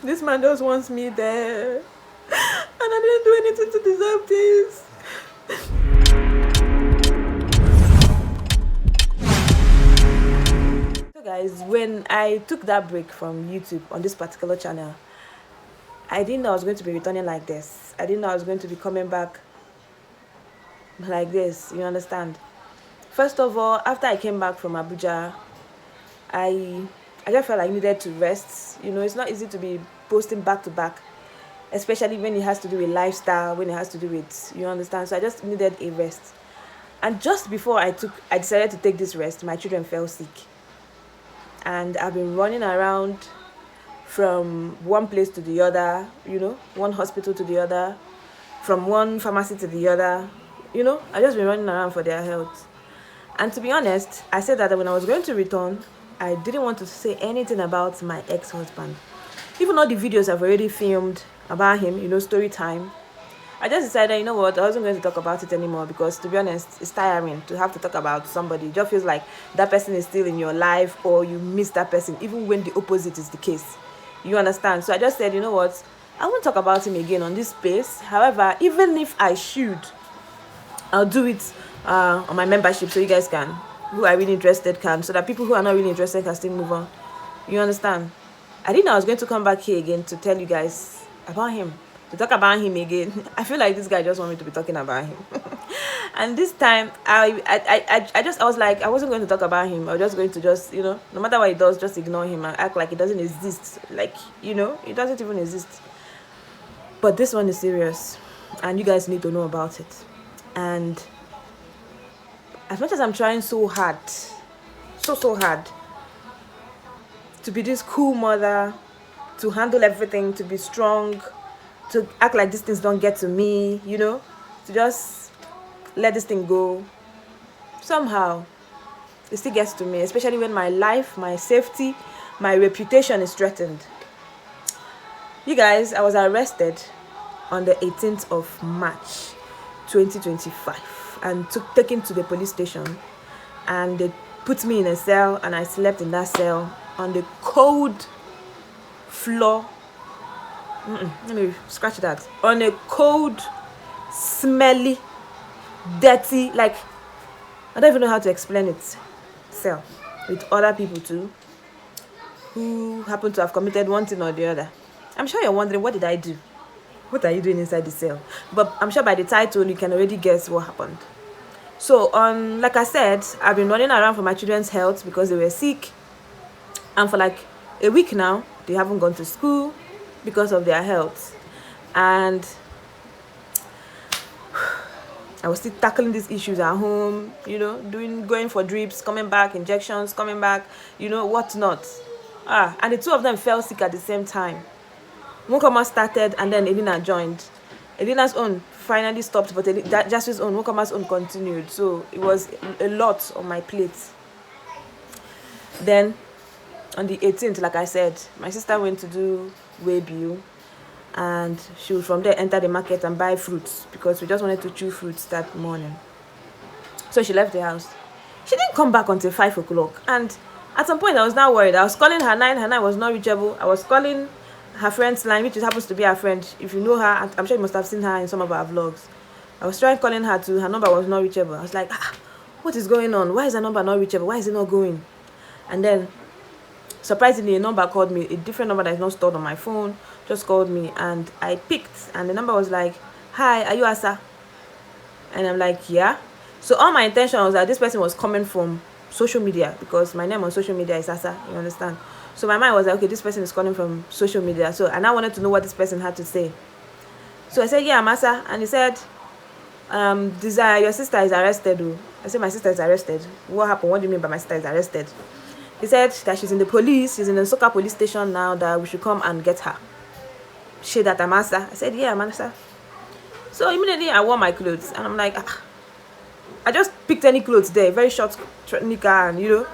This man just wants me there. And I didn't do anything to deserve this. So guys, when I took that break from YouTube on this particular channel, I didn't know I was going to be returning like this. I didn't know I was going to be coming back like this, you understand? First of all, after I came back from Abuja, I just felt like I needed to rest. You know, it's not easy to be posting back to back, especially when it has to do with lifestyle, when it has to do with, you understand? So I just needed a rest. And just before I decided to take this rest, my children fell sick. And I've been running around from one place to the other, you know, one hospital to the other, from one pharmacy to the other, you know, I just been running around for their health. And to be honest, I said that when I was going to return, I didn't want to say anything about my ex-husband. Even though the videos I've already filmed about him, you know, story time, I just decided, you know what, I wasn't going to talk about it anymore because, to be honest, it's tiring to have to talk about somebody. It just feels like that person is still in your life or you miss that person, even when the opposite is the case. You understand? So I just said, you know what, I won't talk about him again on this space. However, even if I should, I'll do it on my membership so you guys can, who are really interested can, so that people who are not really interested can still move on. You understand? I didn't know I was going to come back here again to tell you guys about him, to talk about him again. I feel like this guy just wanted me to be talking about him. And this time, I was like, I wasn't going to talk about him. I was just going to just, you know, no matter what he does, just ignore him and act like it doesn't exist. Like, you know, it doesn't even exist. But this one is serious. And you guys need to know about it. And as much as I'm trying so hard, so hard, to be this cool mother, to handle everything, to be strong, to act like these things don't get to me, you know, to just let this thing go, somehow it still gets to me, especially when my life, my safety, my reputation is threatened. You guys, I was arrested on the 18th of March 2025 and taken to the police station, and they put me in a cell, and I slept in that cell on the cold floor. Let me scratch that. On a cold, smelly, dirty, like, I don't even know how to explain it, cell with other people too, who happen to have committed one thing or the other. I'm sure you're wondering, what did I do? What are you doing inside the cell? But I'm sure by the title you can already guess what happened. So like I said, I've been running around for my children's health because they were sick, and for like a week now they haven't gone to school because of their health. And I was still tackling these issues at home, you know, going for drips, coming back, injections, coming back, you know, whatnot. And the two of them fell sick at the same time. Nwokoma started, and then Elena joined. Elena's own finally stopped, but Jasu's own, Nwokoma's own continued. So it was a lot on my plate. Then on the 18th, like I said, my sister went to do way bill, and she would from there enter the market and buy fruits because we just wanted to chew fruits that morning. So she left the house. She didn't come back until 5 o'clock, and at some point I was now worried. I was calling her line was not reachable. I was calling her friend's line, which happens to be her friend. If you know her, I'm sure you must have seen her in some of our vlogs. I was trying calling her too. Her number was not reachable. I was like, what is going on? Why is her number not reachable? Why is it not going? And then surprisingly, a number called me, a different number that is not stored on my phone, just called me, and I picked, and the number was like, hi, are you Asa? And I'm like, yeah. So all my intention was that this person was coming from social media, because my name on social media is Asa, you understand? So my mind was like, okay, this person is calling from social media. So and I wanted to know what this person had to say. So I said, yeah, I'm Asa. And he said, Desire, your sister is arrested. I said, my sister is arrested. What happened? What do you mean by my sister is arrested? He said that she's in the police. She's in the NSUKKA police station now, that we should come and get her. She that I'm Asa. I said, yeah, I'm Asa. So immediately I wore my clothes, and I'm like, I just picked any clothes there, very short knicker, and you know.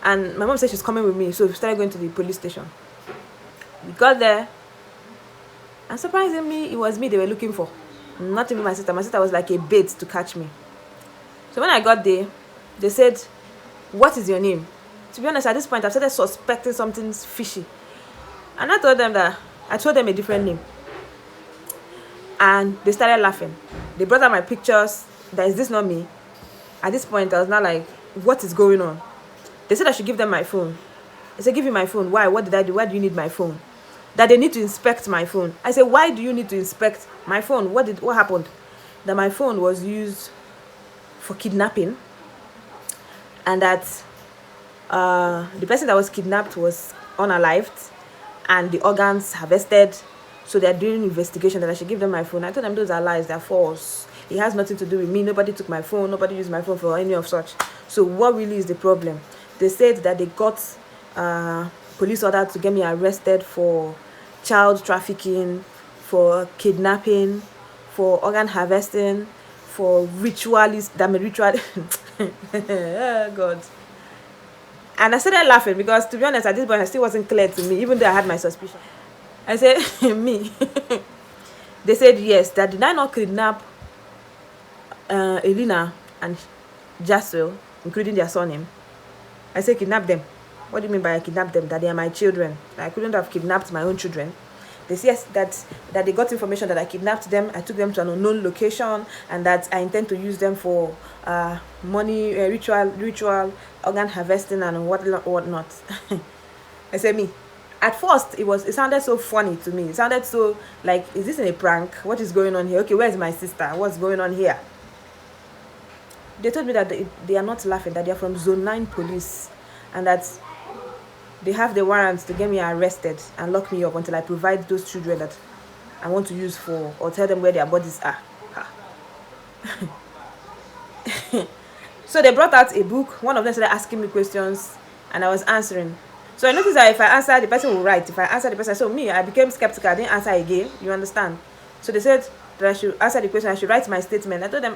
And my mom said she's coming with me, so we started going to the police station. We got there, and surprisingly, it was me they were looking for, not even my sister. My sister was like a bait to catch me. So when I got there, they said, what is your name? To be honest, at this point, I started suspecting something's fishy. And I told them that I told them a different name. And they started laughing. They brought out my pictures. That is this not me? At this point, I was not like, what is going on? They said I should give them my phone. I said, give you my phone. Why? What did I do? Why do you need my phone? That they need to inspect my phone. I said, why do you need to inspect my phone? What happened? That my phone was used for kidnapping, and that the person that was kidnapped was unalived and the organs harvested. So they're doing investigation, that I should give them my phone. I told them those are lies, they're false. It has nothing to do with me. Nobody took my phone. Nobody used my phone for any of such. So what really is the problem? They said that they got police order to get me arrested for child trafficking, for kidnapping, for organ harvesting, for ritualist. I'm a ritual. Oh God. And I started laughing because, to be honest, at this point, it still wasn't clear to me, even though I had my suspicion. I said, me. They said yes. That did I not kidnap Irene and Jaswell, including their surname? I said, kidnap them. What do you mean by I kidnapped them? That they are my children. I couldn't have kidnapped my own children. They said yes, that they got information that I kidnapped them. I took them to an unknown location, and that I intend to use them for money, ritual, organ harvesting, and whatnot. I said, me. At first, it sounded so funny to me. It sounded so like, is this in a prank? What is going on here? Okay, where's my sister? What's going on here? They told me that they are not laughing, that they are from Zone 9 police, and that they have the warrants to get me arrested and lock me up until I provide those children that I want to use for, or tell them where their bodies are. So they brought out a book. One of them started asking me questions, and I was answering. So I noticed that if I answer, the person will write. If I answer the person, so me, I became skeptical. I didn't answer again. You understand? So they said that I should answer the question. I should write my statement. I told them,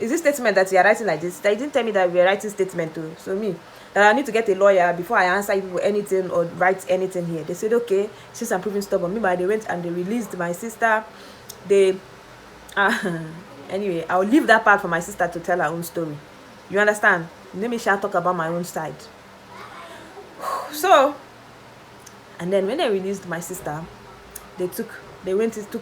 is this statement that you are writing like this? They didn't tell me that we are writing statement too. So me, that I need to get a lawyer before I answer you anything or write anything here. They said, okay, since I'm proving stubborn. Meanwhile, they went and they released my sister. They, anyway, I'll leave that part for my sister to tell her own story. You understand? Let me shall talk about my own side. So, and then when they released my sister, they took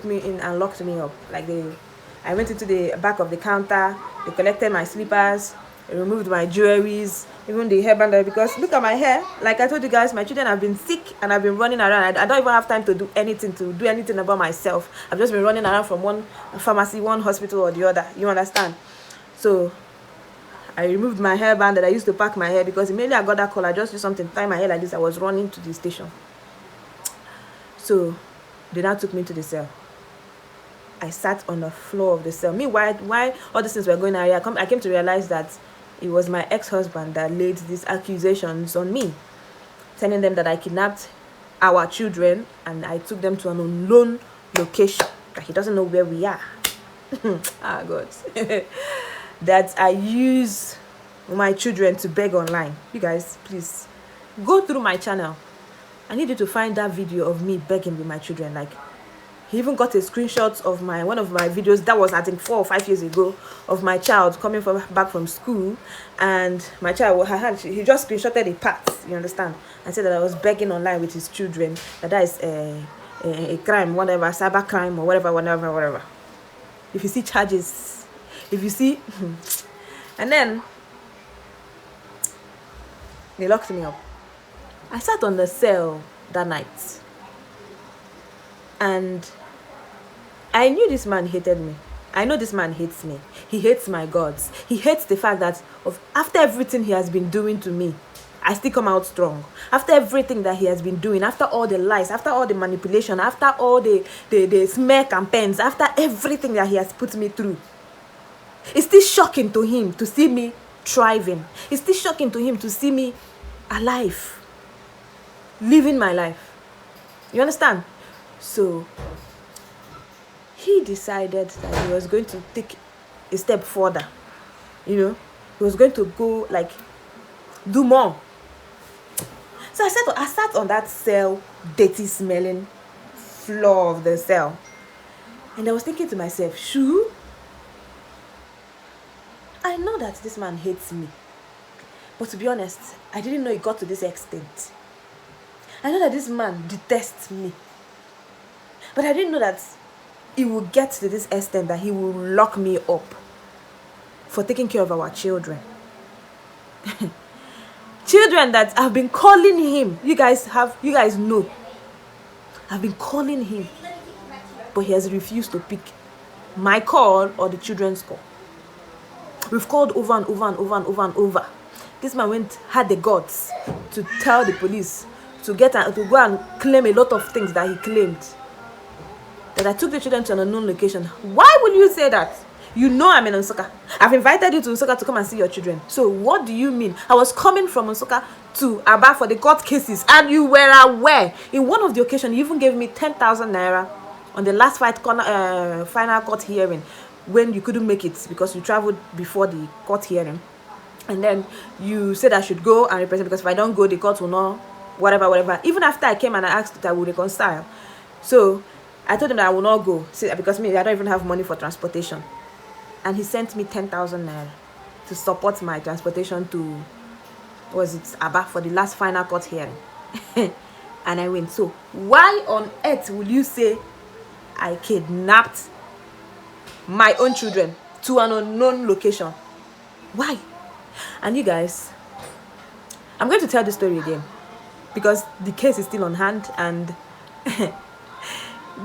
me in and locked me up. I went into the back of the counter. They collected my slippers, they removed my jewelries, even the hairband. Because look at my hair. Like I told you guys, my children have been sick and I've been running around. I don't even have time to do anything about myself. I've just been running around from one pharmacy, one hospital or the other. You understand? So I removed my hairband that I used to pack my hair, because immediately I got that call, I just used something to tie my hair like this. I was running to the station. So they now took me to the cell. I sat on the floor of the cell. Meanwhile, why all these things were going on, I came to realize that it was my ex-husband that laid these accusations on me, telling them that I kidnapped our children and I took them to an unknown location, that he doesn't know where we are. Ah, God. That I use my children to beg online. You guys, please go through my channel. I need you to find that video of me begging with my children. Like, he even got a screenshot of one of my videos that was, I think, 4 or 5 years ago, of my child coming back from school, and my child, he just screenshotted a part, you understand, and said that I was begging online with his children, that is a crime, whatever, cyber crime or whatever. If you see charges, if you see, and then they locked me up. I sat on the cell that night, and I knew this man hated me. I know this man hates me. He hates my gods. He hates the fact that after everything he has been doing to me, I still come out strong. After everything that he has been doing, after all the lies, after all the manipulation, after all the smear campaigns, after everything that he has put me through, it's still shocking to him to see me thriving. It's still shocking to him to see me alive, living my life. You understand? So he decided that he was going to take a step further. You know, he was going to go, like, do more. So I sat on that cell, dirty smelling floor of the cell, and I was thinking to myself, shoo, I know that this man hates me, but to be honest, I didn't know it got to this extent. I know that this man detests me. But I didn't know that it will get to this extent that he will lock me up for taking care of our children. Children that have been calling him. You guys know. I've been calling him. But he has refused to pick my call or the children's call. We've called over and over and over and over and over. This man had the guts to tell the police to go and claim a lot of things that he claimed. That I took the children to an unknown location. Why would you say that? You know I'm in NSUKKA. I've invited you to NSUKKA to come and see your children. So what do you mean? I was coming from NSUKKA to Aba for the court cases, and you were aware. In one of the occasions, you even gave me 10,000 naira on the last final court hearing when you couldn't make it because you traveled before the court hearing. And then you said I should go and represent, because if I don't go, the court will not, whatever. Even after I came and I asked that I would reconcile. So I told him that I will not go, because I don't even have money for transportation. And he sent me 10,000 naira to support my transportation to, Aba for the last final court hearing. And I went. So why on earth will you say I kidnapped my own children to an unknown location? Why? And you guys, I'm going to tell the story again because the case is still on hand, and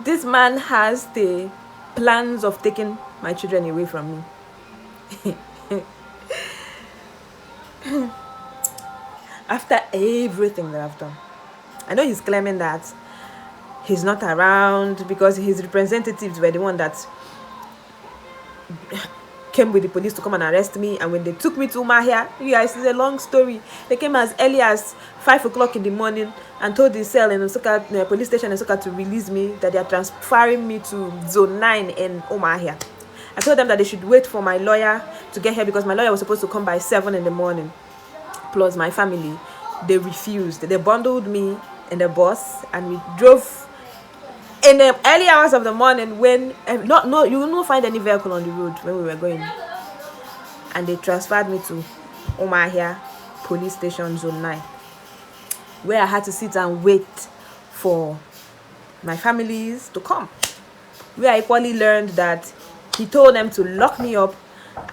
this man has the plans of taking my children away from me. After everything that I've done. I know he's claiming that he's not around because his representatives were the one that came with the police to come and arrest me. And when they took me to Umahia, you guys, it's a long story. They came as early as 5 o'clock in the morning and told the cell in NSUKKA, police station in NSUKKA, to release me, that they are transferring me to zone 9 in Umahia. I told them that they should wait for my lawyer to get here because my lawyer was supposed to come by 7 in the morning, plus my family. They refused. They bundled me in the bus and we drove in the early hours of the morning when you will not find any vehicle on the road when we were going. And they transferred me to Umahia police station zone 9, where I had to sit and wait for my families to come. Where I equally learned that he told them to lock me up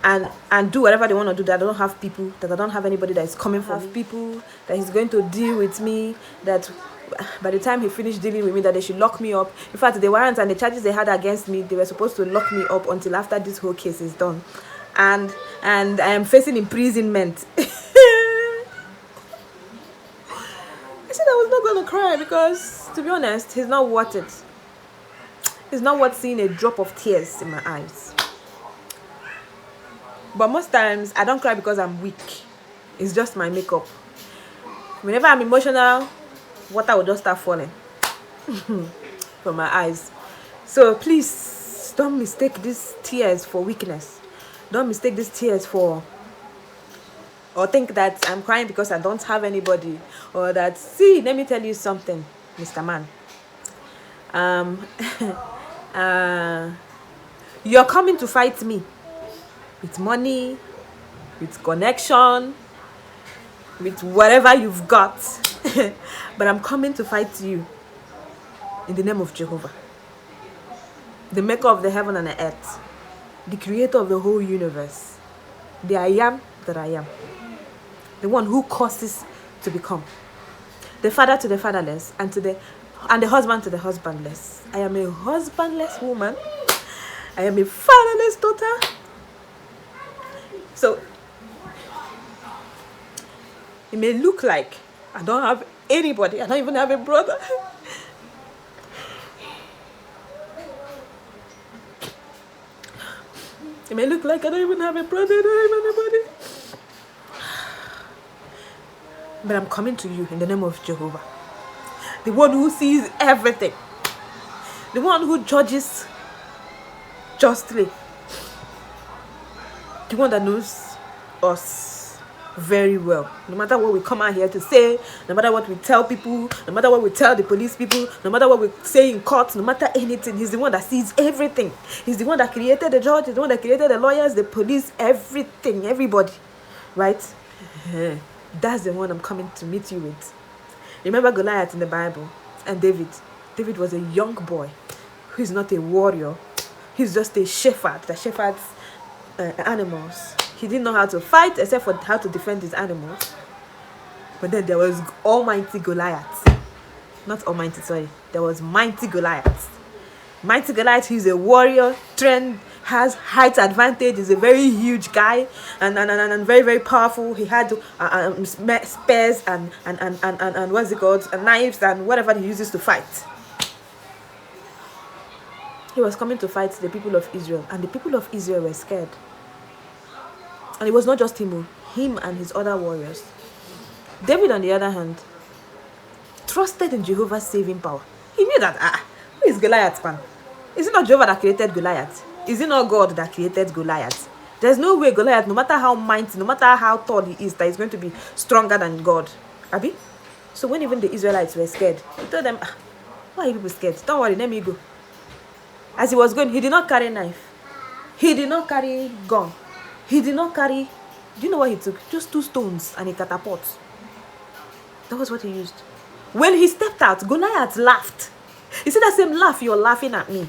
and do whatever they want to do, that I don't have people, that I don't have anybody that is coming for people, that he's going to deal with me, that by the time he finished dealing with me, that they should lock me up. In fact, the warrants and the charges they had against me, they were supposed to lock me up until after this whole case is done. And I am facing imprisonment. I said I was not going to cry because, to be honest, he's not worth it. He's not worth seeing a drop of tears in my eyes. But most times, I don't cry because I'm weak. It's just my makeup. Whenever I'm emotional, water will just start falling from my eyes. So please, don't mistake these tears for weakness. Don't mistake these tears for, or think that I'm crying because I don't have anybody, or that, see, let me tell you something, Mr. Man. You're coming to fight me with money, with connection, with whatever you've got. But I'm coming to fight you in the name of Jehovah, the maker of the heaven and the earth, the creator of the whole universe, the I am that I am, the one who causes to become, the father to the fatherless, and the husband to the husbandless. I am a husbandless woman. I am a fatherless daughter. So it may look like I don't have anybody. I don't even have a brother. It may look like I don't even have a brother. I don't have anybody. But I'm coming to you in the name of Jehovah, the one who sees everything, the one who judges justly, the one that knows us very well. No matter what we come out here to say, no matter what we tell people, no matter what we tell the police people, no matter what we say in court, no matter anything, he's the one that sees everything. He's the one that created the judge, he's the one that created the lawyers, the police, everything, everybody, right? That's the one I'm coming to meet you with. Remember Goliath in the Bible and David. David was a young boy. who is not a warrior. He's just a shepherd that shepherds animals. He didn't know how to fight except for how to defend his animals. But then there was Almighty Goliath. Not Almighty, sorry. There was Mighty Goliath. Mighty Goliath, he's a warrior, trained, has height advantage, is a very huge guy, and very, very powerful. He had spears and what's it called? Knives and whatever he uses to fight. He was coming to fight the people of Israel, and the people of Israel were scared. And it was not just him and his other warriors. David, on the other hand, trusted in Jehovah's saving power. He knew that, who is Goliath, man? Is it not Jehovah that created Goliath? Is it not God that created Goliath? There's no way Goliath, no matter how mighty, no matter how tall he is, that he's going to be stronger than God. Abi? So when even the Israelites were scared, he told them, why are you people scared? Don't worry, let me go. As he was going, he did not carry knife. He did not carry gun. He did not carry... Do you know what he took? Just 2 stones and a catapult. That was what he used. When he stepped out, Goliath laughed. You see that same laugh you're laughing at me?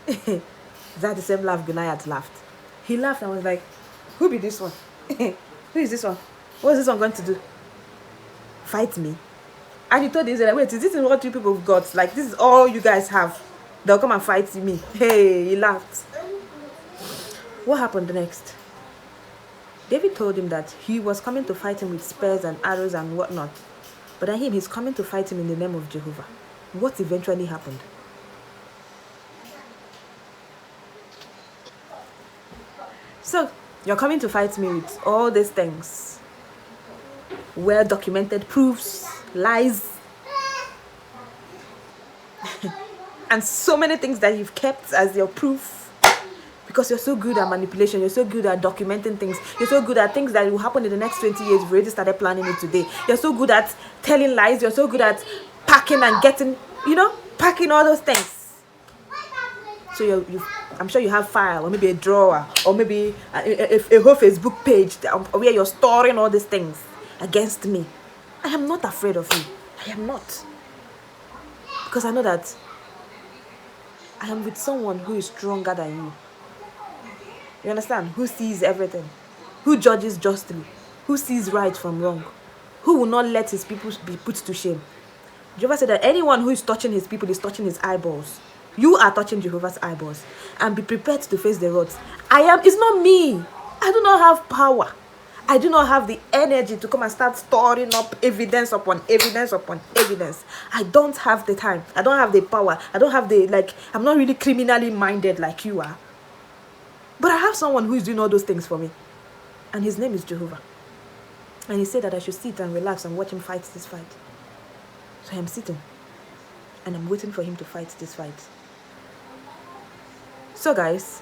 Is that the same laugh Goliath laughed? He laughed and was like, who be this one? Who is this one? What is this one going to do? Fight me? And he told the Israelites, wait, is this what you people got? Like, this is all you guys have. They'll come and fight me. Hey, he laughed. What happened next? David told him that he was coming to fight him with spears and arrows and whatnot. But at him, he's coming to fight him in the name of Jehovah. What eventually happened? So, you're coming to fight me with all these things. Well-documented proofs, lies, and so many things that you've kept as your proof. Because you're so good at manipulation, you're so good at documenting things, you're so good at things that will happen in the next 20 years. You've already started planning it today. You're so good at telling lies, you're so good at packing and getting, packing all those things. So I'm sure you have file, or maybe a drawer, or maybe a whole Facebook page where you're storing all these things against me. I am not afraid of you. I am not. Because I know that I am with someone who is stronger than you. You understand? Who sees everything, who judges justly, who sees right from wrong, who will not let his people be put to shame. Jehovah said that anyone who is touching his people is touching his eyeballs. You are touching Jehovah's eyeballs, and be prepared to face the rods. It's not me. I do not have power. I do not have the energy to come and start storing up evidence upon evidence upon evidence. I don't have the time. I don't have the power. I don't have I'm not really criminally minded like you are. But I have someone who is doing all those things for me. And his name is Jehovah. And he said that I should sit and relax and watch him fight this fight. So I am sitting. And I'm waiting for him to fight this fight. So guys,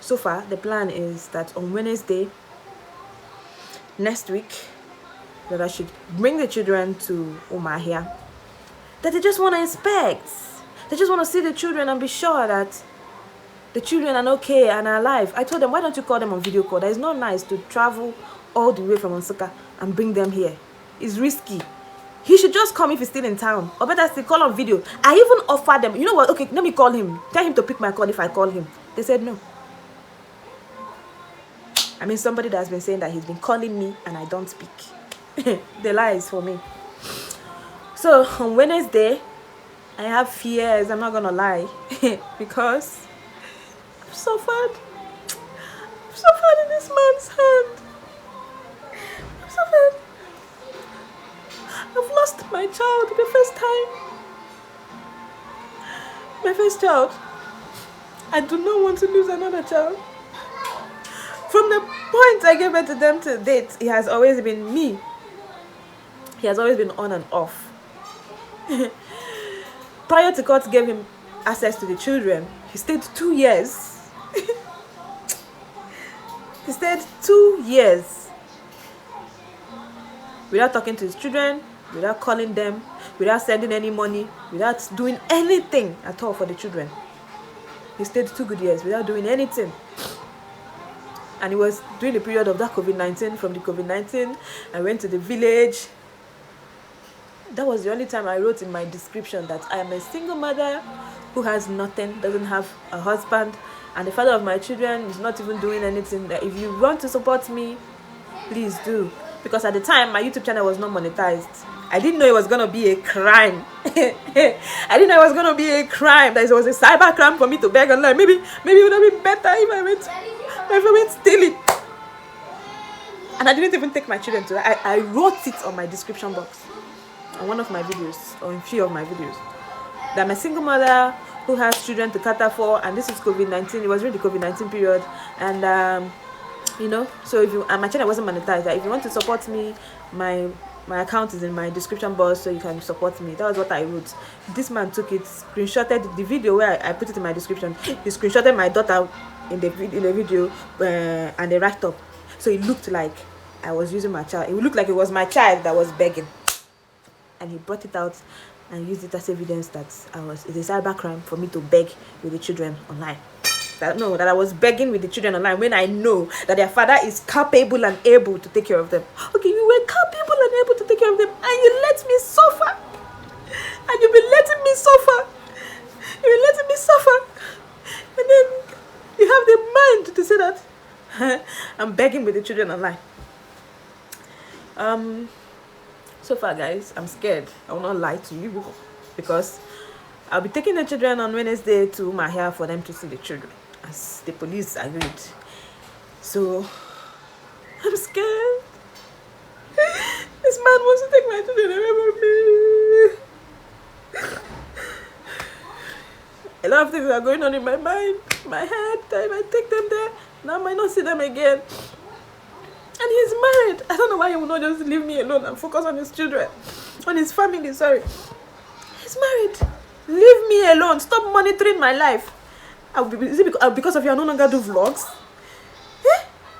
so far the plan is that on Wednesday, next week, that I should bring the children to Umahia. That they just want to inspect. They just want to see the children and be sure that the children are okay and are alive. I told them, why don't you call them on video call? That is not nice to travel all the way from NSUKKA and bring them here. It's risky. He should just come if he's still in town. Or better still, call on video. I even offered them, you know what? Okay, let me call him. Tell him to pick my call if I call him. They said no. I mean, somebody that's been saying that he's been calling me and I don't speak. The lie is for me. So on Wednesday, I have fears. I'm not gonna lie. Because I've suffered in this man's hand. I've suffered. I've lost my child the first time. My first child. I do not want to lose another child. From the point I gave birth to them to date, it has always been me. He has always been on and off. Prior to court gave him access to the children, he stayed 2 years. He stayed 2 years without talking to his children, without calling them, without sending any money, without doing anything at all for the children. He stayed 2 good years without doing anything. And it was during the period of that COVID-19. From the COVID-19, I went to the village. That was the only time I wrote in my description that I am a single mother who has nothing, doesn't have a husband, and the father of my children is not even doing anything. That if you want to support me, please do. Because at the time, my YouTube channel was not monetized. I didn't know it was going to be a crime. I didn't know it was going to be a crime. That it was a cyber crime for me to beg online. Maybe it would have been better if I went stealing. And I didn't even take my children to that. I wrote it on my description box on one of my videos, or in a few of my videos, that I'm a single mother who has children to cater for, and this is COVID-19. It was really the COVID-19 period, and you know, so if you, and my channel wasn't monetized, that if you want to support me, my account is in my description box, so you can support me. That was what I wrote. This man took it, screenshotted the video where I put it in my description. He screenshotted my daughter in the video and the write up, so it looked like I was using my child. It looked like it was my child that was begging, and he brought it out and used it as evidence that it's a cyber crime for me to beg with the children online. That I was begging with the children online when I know that their father is capable and able to take care of them. Okay, you were capable and able to take care of them, and you let me suffer. And you've been letting me suffer. You've been letting me suffer. And then you have the mind to say that I'm begging with the children online. So far, guys, I'm scared. I will not lie to you, because I'll be taking the children on Wednesday to Mahia for them to see the children, as the police agreed. So I'm scared. This man wants to take my children away from me. A lot of things are going on in my mind, my head. I might take them there, now I might not see them again. And he's married. I don't know why he will not just leave me alone and focus on his children, on his family. Sorry, he's married. Leave me alone. Stop monitoring my life. Because of you, I no longer do vlogs.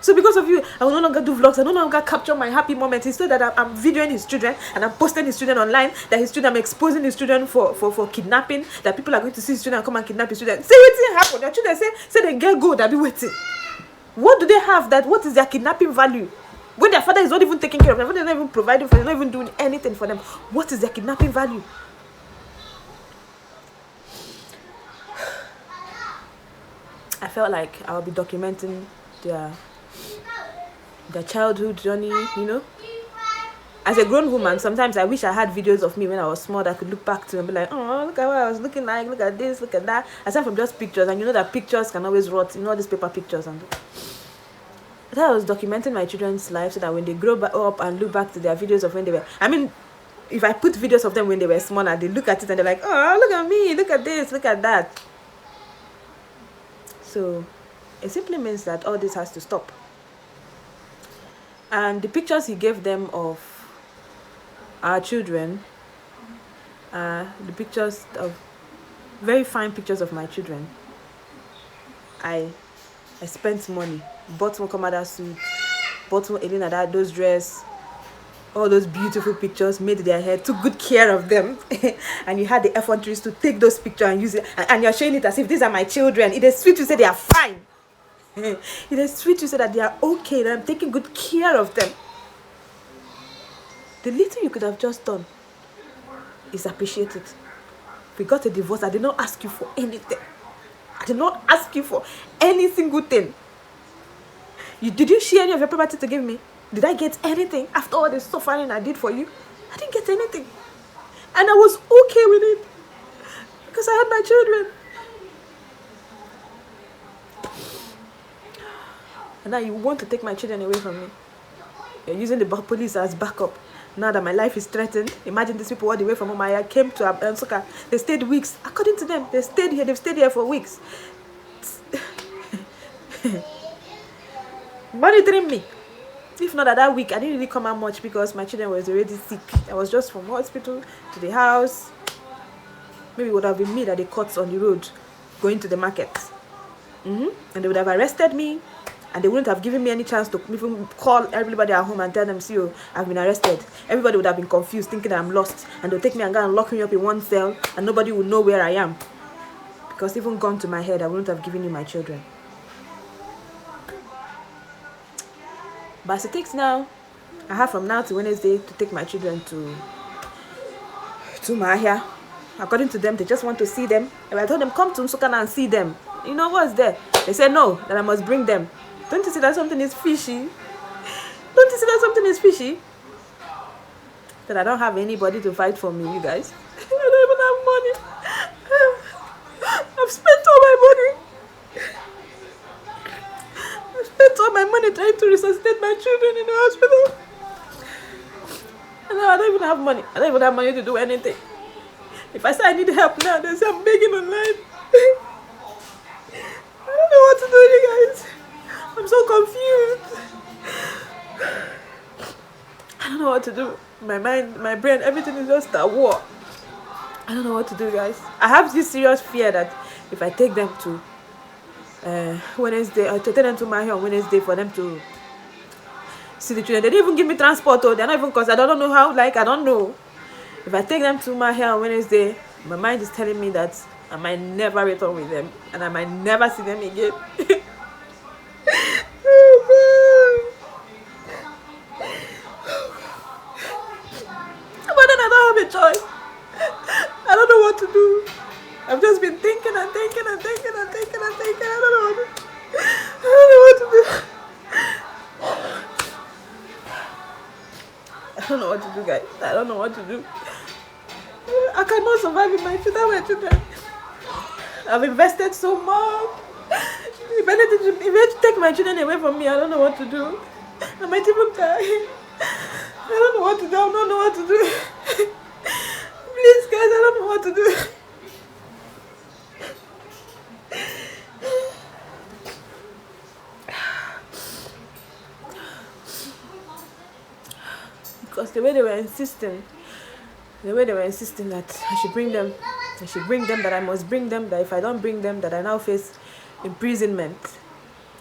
So because of you, I will no longer do vlogs. I no longer capture my happy moments. Instead that I'm videoing his children and I'm posting his children online. That his children, I'm exposing his children for kidnapping. That people are going to see his children and come and kidnap his children. Say what happened. Your children say they get good. I'll be waiting. What do they have? What is their kidnapping value? When their father is not even taking care of them, when they're not even providing for them, not even doing anything for them, what is their kidnapping value? I felt like I'll be documenting their childhood journey, you know. As a grown woman, sometimes I wish I had videos of me when I was small that I could look back to and be like, oh, look at what I was looking like, look at this, look at that. Aside from just pictures, and you know that pictures can always rot, you know, these paper pictures. And I thought I was documenting my children's life so that when they grow up and look back to their videos of when they were, I mean, if I put videos of them when they were smaller, they look at it and they're like, oh, look at me, look at this, look at that. So it simply means that all this has to stop. And the pictures he gave them of our children, the pictures of very fine pictures of my children. I spent money, bought one Komada suit, bought one Elena those dress, all those beautiful pictures, made their hair, took good care of them. And you had the effronteries to take those pictures and use it, and you're showing it as if these are my children. It is sweet to say they are fine. It is sweet to say that they are okay, that I'm taking good care of them. The little you could have just done is appreciated. We got a divorce. I did not ask you for anything. I did not ask you for any single thing. Did you share any of your property to give me? Did I get anything after all the suffering I did for you? I didn't get anything. And I was okay with it because I had my children. And now you want to take my children away from me. You're using the police as backup. Now that my life is threatened, imagine these people all the way from home. I came to NSUKKA. They stayed weeks. According to them, they stayed here. They've stayed here for weeks. Monitoring me. If not that week, I didn't really come out much because my children was already sick. I was just from hospital to the house. Maybe it would have been me that they caught on the road going to the market. And they would have arrested me. And they wouldn't have given me any chance to even call everybody at home and tell them, see, oh, I've been arrested. Everybody would have been confused, thinking that I'm lost. And they'll take me and go and lock me up in one cell, and nobody would know where I am. Because even gone to my head, I wouldn't have given you my children. But as it takes now, I have from now to Wednesday to take my children to to Mahia. According to them, they just want to see them. And I told them, come to NSUKKA and see them. You know what's there? They said no, that I must bring them. Don't you see that something is fishy? Don't you see that something is fishy? That I don't have anybody to fight for me, you guys. I don't even have money. I've spent all my money. I've spent all my money trying to resuscitate my children in the hospital. And now I don't even have money. I don't even have money to do anything. If I say I need help now, they say I'm begging online. I don't know what to do, you guys. I'm so confused. I don't know what to do. My mind, my brain, everything is just at war. I don't know what to do, guys. I have this serious fear that if I take them to Wednesday, or to take them to my home on Wednesday for them to see the children. They didn't even give me transport, or they're not even, because I don't know how, like, I don't know. If I take them to my hair on Wednesday, my mind is telling me that I might never return with them and I might never see them again. But then I don't have a choice. I don't know what to do. I've just been thinking and thinking and thinking and thinking and thinking. I don't know what to do. I don't know what to do, guys. I don't know what to do. I cannot survive with my children. I've invested so much. If you take my children away from me, I don't know what to do. I might even die. I don't know what to do. I don't know what to do. Please, guys, I don't know what to do. Because the way they were insisting that I should bring them, that I must bring them, that if I don't bring them, that I now face imprisonment.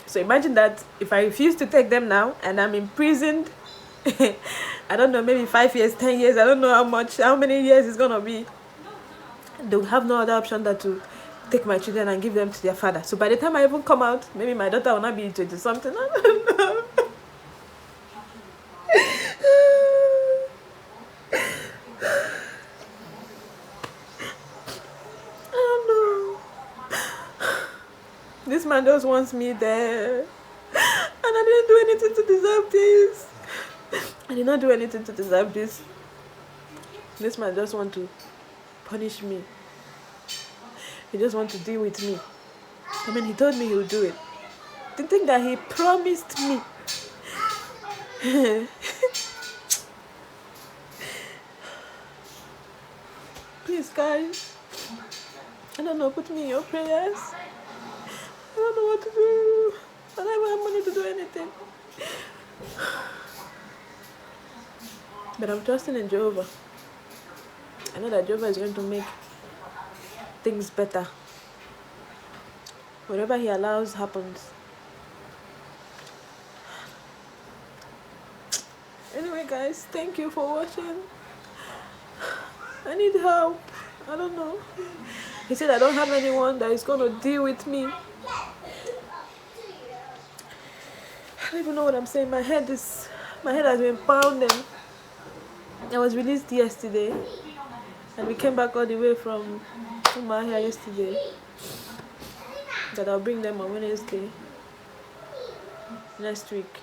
So imagine that if I refuse to take them now and I'm imprisoned, I don't know, maybe 5 years, 10 years, I don't know how many years it's gonna be. They will have no other option than to take my children and give them to their father. So by the time I even come out, maybe my daughter will not be 20 something. I don't know. This man just wants me there. And I didn't do anything to deserve this. I did not do anything to deserve this. This man just wants to punish me. He just wants to deal with me. I mean, he told me he would do it. The thing that he promised me. Please, guys. I don't know, put me in your prayers. I don't know what to do. I don't even have money to do anything. But I'm trusting in Jehovah. I know that Jehovah is going to make things better. Whatever he allows happens. Anyway, guys, thank you for watching. I need help. I don't know. He said I don't have anyone that is going to deal with me. I don't even know what I'm saying. My head has been pounding. I was released yesterday, and we came back all the way from Mahia yesterday. That I'll bring them on Wednesday next week.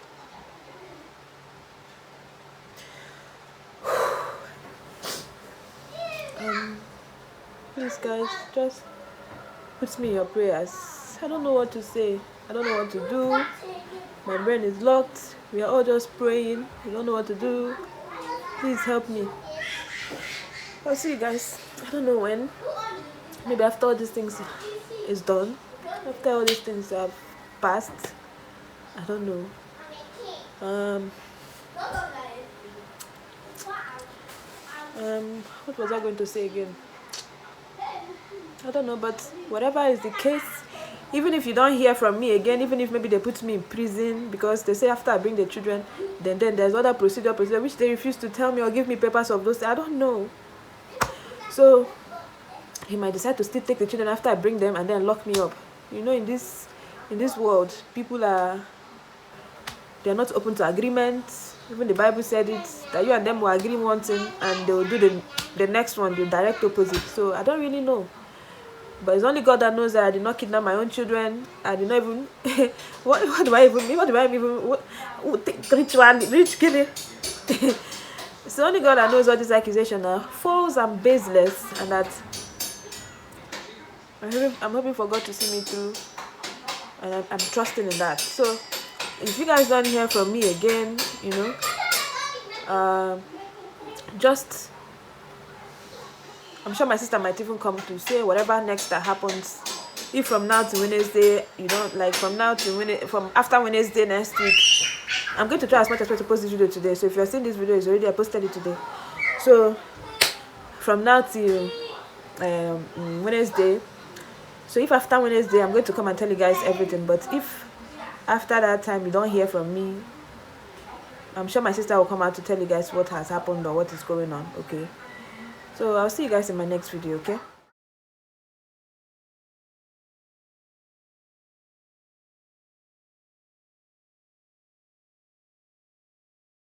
Please, guys, just put me in your prayers. I don't know what to say. I don't know what to do. My brain is locked. We are all just praying. We don't know what to do. Please help me. I'll see you guys. I don't know when. Maybe after all these things is done. After all these things have passed. I don't know. What was I going to say again? I don't know, but whatever is the case, even if you don't hear from me again, even if maybe they put me in prison, because they say after I bring the children, then there's other procedure which they refuse to tell me or give me papers of those. I don't know. So he might decide to still take the children after I bring them and then lock me up. You know, in this world, people they're not open to agreements. Even the Bible said it, that you and them will agree one thing and they will do the next one, the direct opposite. So I don't really know. But it's only God that knows that I did not kidnap my own children. I did not even what do I even mean? What do I even rich killing? It's only God that knows all these accusations are false and baseless, and that I'm hoping for God to see me through, and I'm trusting in that. So if you guys don't hear from me again, you know, just, I'm sure my sister might even come to say whatever next that happens. If from now to Wednesday, you don't like, from now to Wednesday, from after Wednesday next week, I'm going to try as much as possible to post this video today. So if you're seeing this video, it's already, I posted it today. So from now till Wednesday. So if after Wednesday, I'm going to come and tell you guys everything. But if after that time you don't hear from me, I'm sure my sister will come out to tell you guys what has happened or what is going on. Okay, so I'll see you guys in my next video. Okay.